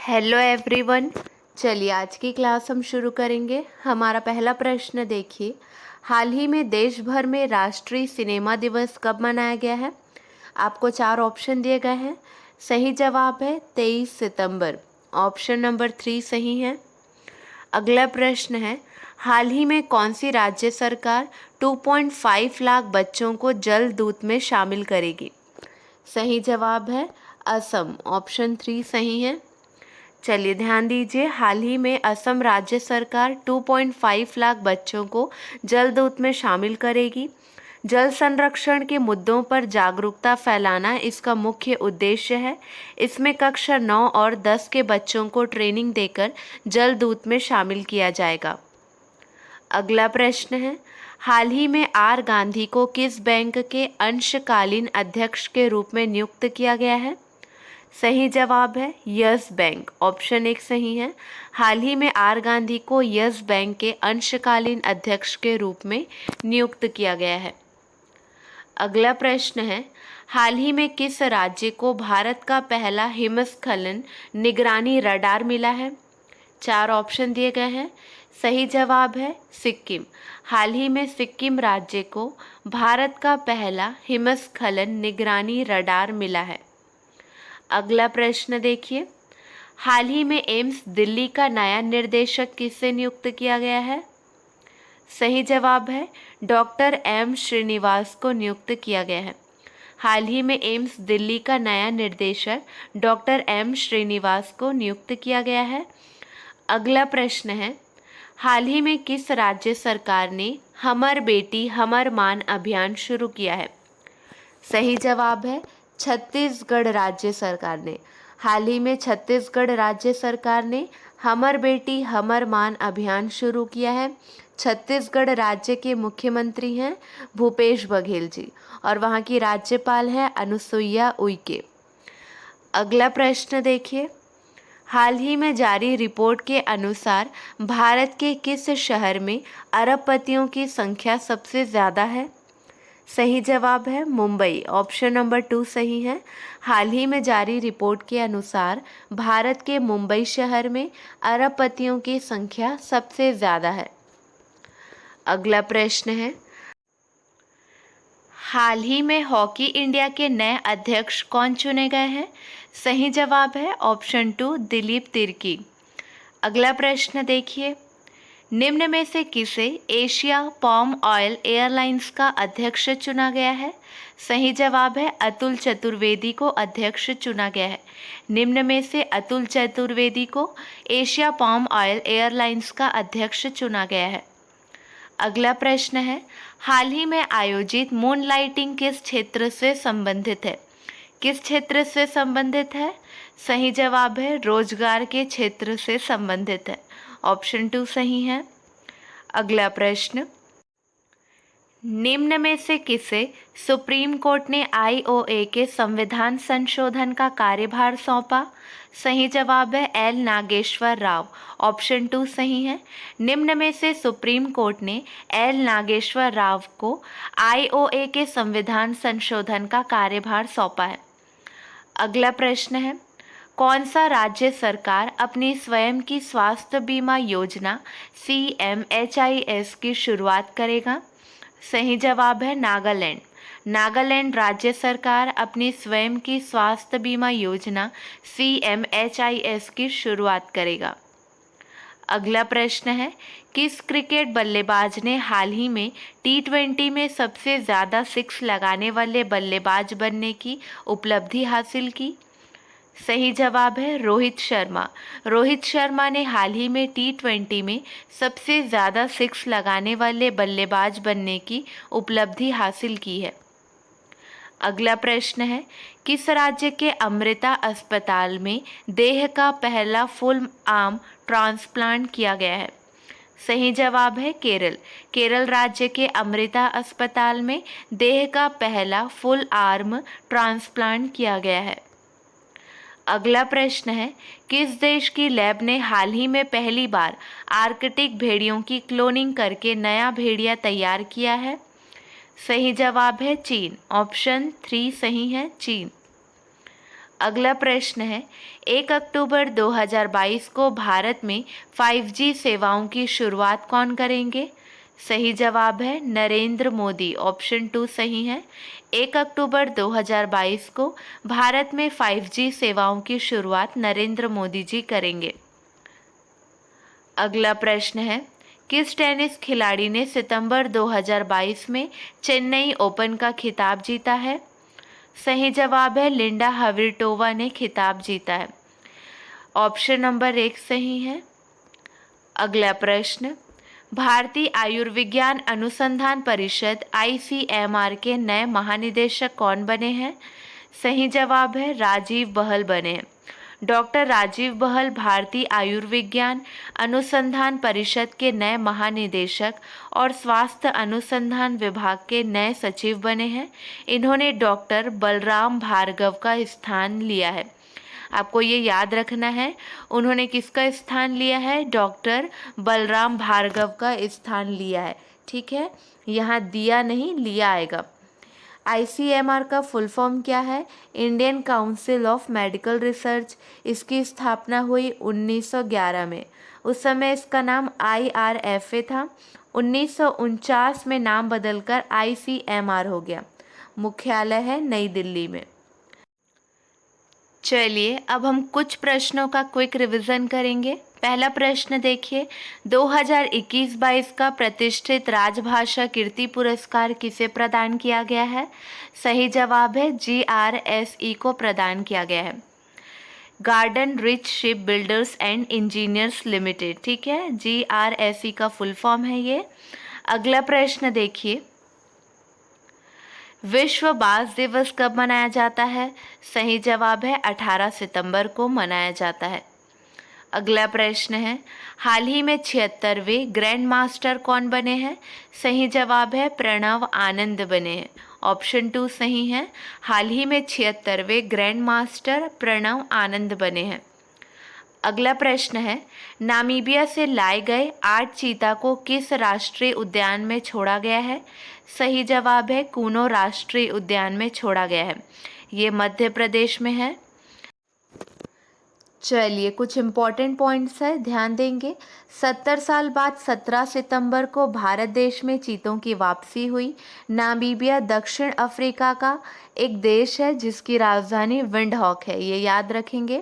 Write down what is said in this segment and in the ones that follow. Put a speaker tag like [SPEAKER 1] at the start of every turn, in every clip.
[SPEAKER 1] Hello everyone. चलिए आज की क्लास हम शुरू करेंगे। हमारा पहला प्रश्न देखिए, हाल ही में देश भर में राष्ट्रीय सिनेमा दिवस कब मनाया गया है? आपको 4 ऑप्शन दिए गए हैं। सही जवाब है 23 सितंबर। ऑप्शन नंबर 3 सही है। अगला प्रश्न है, हाल ही में कौन सी राज्य सरकार 2.5 लाख बच्चों को जल दूत में शामिल करेगी? सही जवाब है असम। ऑप्शन 3 सही है। चलिए ध्यान दीजिए, हाल ही में असम राज्य सरकार 2.5 लाख बच्चों को जल दूत में शामिल करेगी। जल संरक्षण के मुद्दों पर जागरूकता फैलाना इसका मुख्य उद्देश्य है। इसमें कक्षा 9 और 10 के बच्चों को ट्रेनिंग देकर जल दूत में शामिल किया जाएगा। अगला प्रश्न है, हाल ही में आर गांधी को किस बैंक के अंशकालीन अध्यक्ष के रूप में नियुक्त किया गया है? सही जवाब है यस बैंक। ऑप्शन 1 सही है। हाल ही में आर गांधी को यस बैंक के अंशकालीन अध्यक्ष के रूप में नियुक्त किया गया है। अगला प्रश्न है, हाल ही में किस राज्य को भारत का पहला हिमस्खलन निगरानी रडार मिला है? 4 ऑप्शन दिए गए हैं। सही जवाब है सिक्किम। हाल ही में सिक्किम राज्य को भारत का पहला हिमस्खलन निगरानी रडार मिला है। अगला प्रश्न देखिए, हाल ही में एम्स दिल्ली का नया निर्देशक किससे नियुक्त किया गया है? सही जवाब है डॉक्टर एम श्रीनिवास को नियुक्त किया गया है। हाल ही में एम्स दिल्ली का नया निर्देशक डॉक्टर एम श्रीनिवास को नियुक्त किया गया है। अगला प्रश्न है, हाल ही में किस राज्य सरकार ने हमर बेटी हमर मान अभियान शुरू किया है? सही जवाब है छत्तीसगढ़ राज्य सरकार ने। हाल ही में छत्तीसगढ़ राज्य सरकार ने हमर बेटी हमर मान अभियान शुरू किया है। छत्तीसगढ़ राज्य के मुख्यमंत्री हैं भूपेश बघेल जी और वहाँ की राज्यपाल है अनुसुईया उइके। अगला प्रश्न देखिए, हाल ही में जारी रिपोर्ट के अनुसार भारत के किस शहर में अरबपतियों की संख्या सबसे ज़्यादा है? सही जवाब है मुंबई। ऑप्शन नंबर 2 सही है। हाल ही में जारी रिपोर्ट के अनुसार भारत के मुंबई शहर में अरबपतियों की संख्या सबसे ज़्यादा है। अगला प्रश्न है, हाल ही में हॉकी इंडिया के नए अध्यक्ष कौन चुने गए हैं? सही जवाब है ऑप्शन 2 दिलीप तिर्की। अगला प्रश्न देखिए, निम्न में से किसे एशिया पाम ऑयल एयरलाइंस का अध्यक्ष चुना गया है? सही जवाब है अतुल चतुर्वेदी को अध्यक्ष चुना गया है। निम्न में से अतुल चतुर्वेदी को एशिया पाम ऑयल एयरलाइंस का अध्यक्ष चुना गया है। अगला प्रश्न है, हाल ही में आयोजित मून लाइटिंग किस क्षेत्र से संबंधित है? किस क्षेत्र से संबंधित है? सही जवाब है रोजगार के क्षेत्र से संबंधित है। ऑप्शन 2 सही है। अगला प्रश्न, निम्न में से किसे सुप्रीम कोर्ट ने आईओए के संविधान संशोधन का कार्यभार सौंपा? सही जवाब है एल नागेश्वर राव। ऑप्शन 2 सही है। निम्न में से सुप्रीम कोर्ट ने एल नागेश्वर राव को आईओए के संविधान संशोधन का कार्यभार सौंपा है। अगला प्रश्न है, कौन सा राज्य सरकार अपनी स्वयं की स्वास्थ्य बीमा योजना CMHIS की शुरुआत करेगा? सही जवाब है नागालैंड। नागालैंड राज्य सरकार अपनी स्वयं की स्वास्थ्य बीमा योजना CMHIS की शुरुआत करेगा। अगला प्रश्न है, किस क्रिकेट बल्लेबाज ने हाल ही में T20 में सबसे ज़्यादा 6 लगाने वाले बल्लेबाज बनने की उपलब्धि हासिल की? सही जवाब है रोहित शर्मा। रोहित शर्मा ने हाल ही में T20 में सबसे ज़्यादा 6 लगाने वाले बल्लेबाज बनने की उपलब्धि हासिल की है। अगला प्रश्न है, किस राज्य के अमृता अस्पताल में देह का पहला फुल आर्म ट्रांसप्लांट किया गया है? सही जवाब है केरल। केरल राज्य के अमृता अस्पताल में देह का पहला फुल आर्म ट्रांसप्लांट किया गया है। अगला प्रश्न है, किस देश की लैब ने हाल ही में पहली बार आर्कटिक भेड़ियों की क्लोनिंग करके नया भेड़िया तैयार किया है? सही जवाब है चीन। ऑप्शन 3 सही है चीन। अगला प्रश्न है, 1 अक्टूबर 2022 को भारत में 5G सेवाओं की शुरुआत कौन करेंगे? सही जवाब है नरेंद्र मोदी, ऑप्शन 2 सही है। 1 अक्टूबर 2022 को भारत में 5G सेवाओं की शुरुआत नरेंद्र मोदी जी करेंगे। अगला प्रश्न है, किस टेनिस खिलाड़ी ने सितंबर 2022 में चेन्नई ओपन का खिताब जीता है? सही जवाब है लिंडा हाविल्टोवा ने खिताब जीता है, ऑप्शन नंबर 1 सही है। अगला प्रश्न, भारतीय आयुर्विज्ञान अनुसंधान परिषद ICMR के नए महानिदेशक कौन बने हैं? सही जवाब है राजीव बहल बने हैं। डॉक्टर राजीव बहल भारतीय आयुर्विज्ञान अनुसंधान परिषद के नए महानिदेशक और स्वास्थ्य अनुसंधान विभाग के नए सचिव बने हैं। इन्होंने डॉक्टर बलराम भार्गव का स्थान लिया है। आपको ये याद रखना है, उन्होंने किसका स्थान लिया है? डॉक्टर बलराम भार्गव का स्थान लिया है। ठीक है, यहाँ दिया नहीं लिया आएगा। ICMR का फुल फॉर्म क्या है? Indian council of medical research. इसकी स्थापना हुई 1911 में। उस समय इसका नाम IRFA था। 1949 में नाम बदलकर ICMR हो गया। मुख्यालय है नई दिल्ली में। चलिए अब हम कुछ प्रश्नों का क्विक रिवीजन करेंगे। पहला प्रश्न देखिए, 2021-22 का प्रतिष्ठित राजभाषा कीर्ति पुरस्कार किसे प्रदान किया गया है? सही जवाब है GRSE को प्रदान किया गया है, garden rich ship builders and engineers limited. ठीक है, GRSE का फुल फॉर्म है ये। अगला प्रश्न देखिए, विश्व बाघ दिवस कब मनाया जाता है? सही जवाब है 18 सितंबर को मनाया जाता है। अगला प्रश्न है, हाल ही में 76वें ग्रैंड मास्टर कौन बने हैं? सही जवाब है प्रणव आनंद बने हैं, ऑप्शन 2 सही है। हाल ही में 76वें ग्रैंड मास्टर प्रणव आनंद बने हैं। अगला प्रश्न है, नामीबिया से लाए गए 8 चीता को किस राष्ट्रीय उद्यान में छोड़ा गया है? सही जवाब है कूनो राष्ट्रीय उद्यान में छोड़ा गया है, ये मध्य प्रदेश में है। चलिए कुछ इम्पॉर्टेंट पॉइंट्स है, ध्यान देंगे। 70 साल बाद 17 सितंबर को भारत देश में चीतों की वापसी हुई। नामीबिया दक्षिण अफ्रीका का एक देश है जिसकी राजधानी विंडहॉक है, ये याद रखेंगे।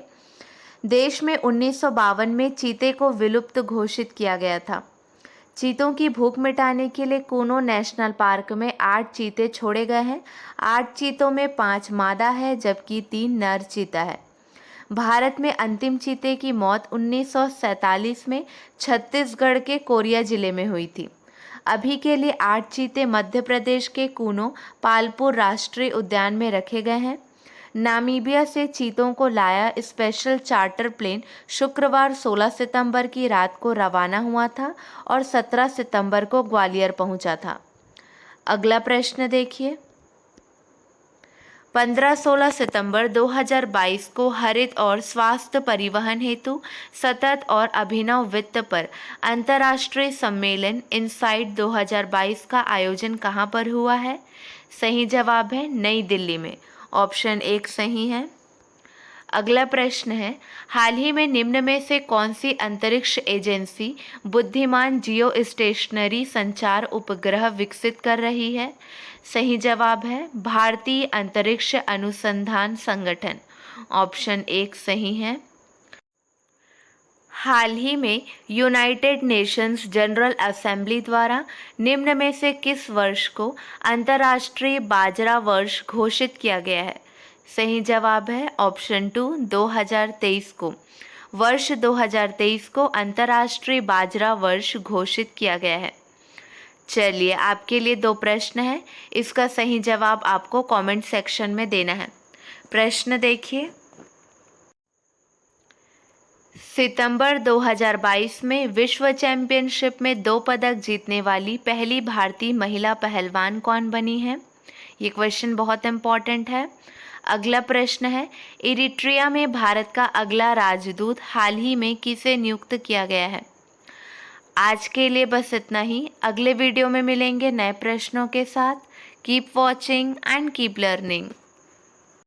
[SPEAKER 1] देश में 1952 में चीते को विलुप्त घोषित किया गया था। चीतों की भूख मिटाने के लिए कूनो नेशनल पार्क में 8 चीते छोड़े गए हैं। 8 चीतों में 5 मादा है जबकि 3 नर चीता है। भारत में अंतिम चीते की मौत 1947 में छत्तीसगढ़ के कोरिया जिले में हुई थी। अभी के लिए 8 चीते मध्य प्रदेश के कूनो पालपुर राष्ट्रीय उद्यान में रखे गए हैं। नामीबिया से चीतों को लाया स्पेशल चार्टर प्लेन शुक्रवार 16 सितंबर की रात को रवाना हुआ था और 17 सितंबर को ग्वालियर पहुंचा था। अगला प्रश्न देखिए, 15-16 सितंबर 2022 को हरित और स्वास्थ्य परिवहन हेतु सतत और अभिनव वित्त पर अंतर्राष्ट्रीय सम्मेलन इनसाइट 2022 का आयोजन कहाँ पर हुआ है? सही जवाब है नई दिल्ली में, ऑप्शन 1 सही है। अगला प्रश्न है, हाल ही में निम्न में से कौन सी अंतरिक्ष एजेंसी बुद्धिमान जियो स्टेशनरी संचार उपग्रह विकसित कर रही है? सही जवाब है भारतीय अंतरिक्ष अनुसंधान संगठन, ऑप्शन 1 सही है। हाल ही में यूनाइटेड नेशंस जनरल असेंबली द्वारा निम्न में से किस वर्ष को अंतर्राष्ट्रीय बाजरा वर्ष घोषित किया गया है? सही जवाब है ऑप्शन 2 2023 को। वर्ष 2023 को अंतर्राष्ट्रीय बाजरा वर्ष घोषित किया गया है। चलिए आपके लिए 2 प्रश्न हैं, इसका सही जवाब आपको कमेंट सेक्शन में देना है। प्रश्न देखिए, सितंबर 2022 में विश्व चैंपियनशिप में 2 पदक जीतने वाली पहली भारतीय महिला पहलवान कौन बनी है? ये क्वेश्चन बहुत इम्पॉर्टेंट है। अगला प्रश्न है, इरिट्रिया में भारत का अगला राजदूत हाल ही में किसे नियुक्त किया गया है? आज के लिए बस इतना ही। अगले वीडियो में मिलेंगे नए प्रश्नों के साथ। Keep watching and keep learning.